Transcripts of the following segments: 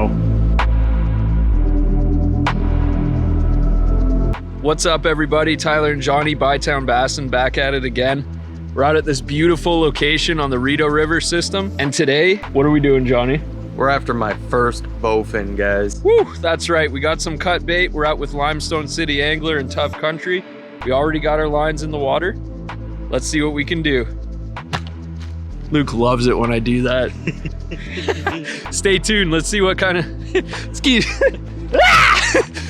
go. What's up, everybody? Tyler and Johnny, Bytown Bassin, back at it again. We're out at this beautiful location on the Rideau River system. And today, what are we doing, Johnny? We're after my first bowfin, guys. Woo, that's right. We got some cut bait. We're out with Limestone City Angler in Tough Country. We already got our lines in the water. Let's see what we can do. Luke loves it when I do that. Stay tuned. Let's see what kind of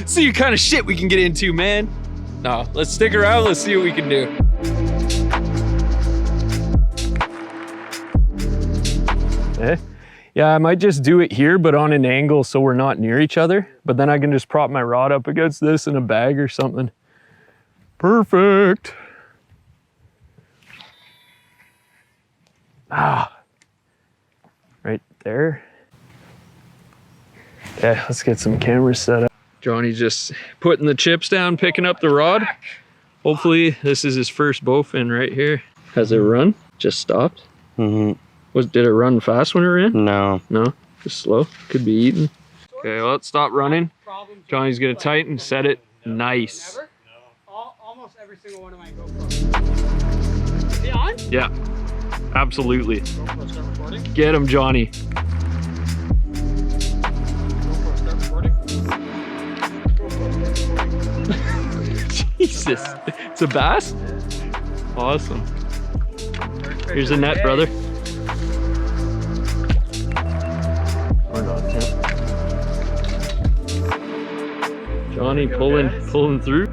see what kind of shit we can get into, man. No, let's stick around. Let's see what we can do. Yeah, I might just do it here, but on an angle so we're not near each other. But then I can just prop my rod up against this in a bag or something. Perfect. Ah, right there. Yeah, let's get some cameras set up. Johnny just putting the chips down, picking up the rod. Hopefully this is his first bowfin right here. Has it run? Just stopped? Mm-hmm. Did it run fast when it ran? No. No, just slow. Could be eaten. Okay, well, let's stop running. Johnny's gonna tighten, set it. Nice. Never? No. Almost every single one of my GoPros. Is he on? Yeah, absolutely. GoPro start recording. Get him, Johnny. GoPro start recording. GoPro start recording. Jesus, it's a bass? Awesome. Here's a net, brother. Johnny pulling through.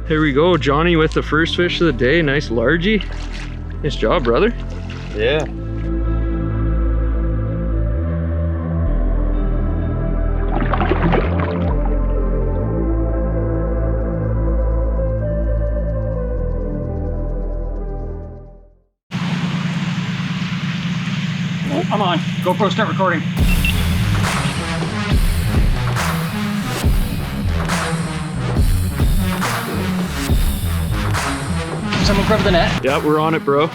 Here we go, Johnny with the first fish of the day. Nice largie. Nice job, brother. Yeah. Oh, I'm on. GoPro start recording. Someone grab the net. Yeah, we're on it, bro.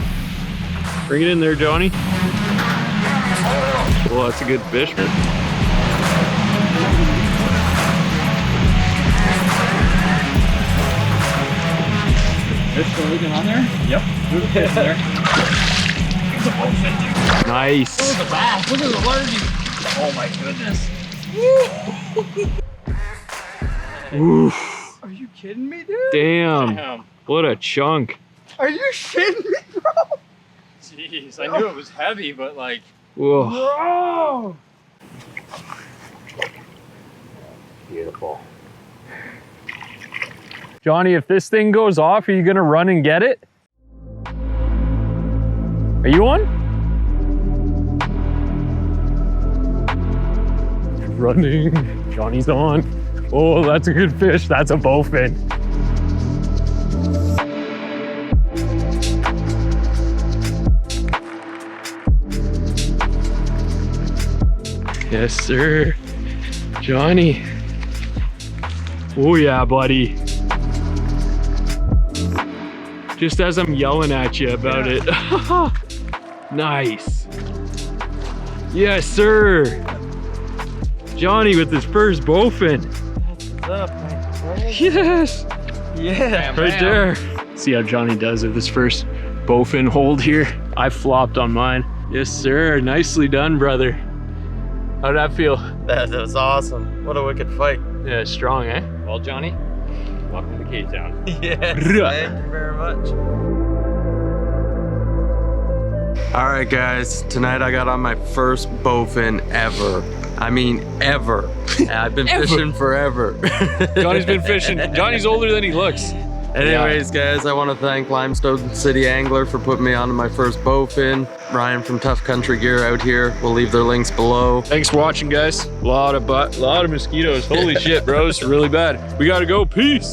Bring it in there, Johnny. Well, that's a good fish, man. Fish still leaking on there? Yep. There's a fish in there. There's a bowfin, dude. Nice. There's a bass. Look at the largie. Oh my goodness. Oof. Are you kidding me, dude? Damn. What a chunk. Are you shitting me, bro? Jeez, I knew it was heavy, but like... Whoa. Bro! Beautiful. Johnny, if this thing goes off, are you gonna run and get it? Are you on? Running. Johnny's on. Oh, that's a good fish. That's a bowfin. Yes, sir. Johnny. Oh yeah, buddy. Just as I'm yelling at you about it. Nice. Yes, sir. Johnny with his first bowfin. What's up, man? Yes. Yeah. Right there. See how Johnny does with his first bowfin hold here. I flopped on mine. Yes, sir. Nicely done, brother. How'd that feel? That was awesome. What a wicked fight. Yeah, strong, eh? Well, Johnny, welcome to K-Town. Yes, thank you very much. All right, guys. Tonight I got on my first bowfin ever. I mean, ever. I've been fishing forever. Johnny's been fishing. Johnny's older than he looks. Anyways, guys, I want to thank Limestone City Angler for putting me onto my first bowfin. Ryan from Tough Country Gear out here. We'll leave their links below. Thanks for watching, guys. A lot of mosquitoes. Holy shit, bro. It's really bad. We gotta go. Peace.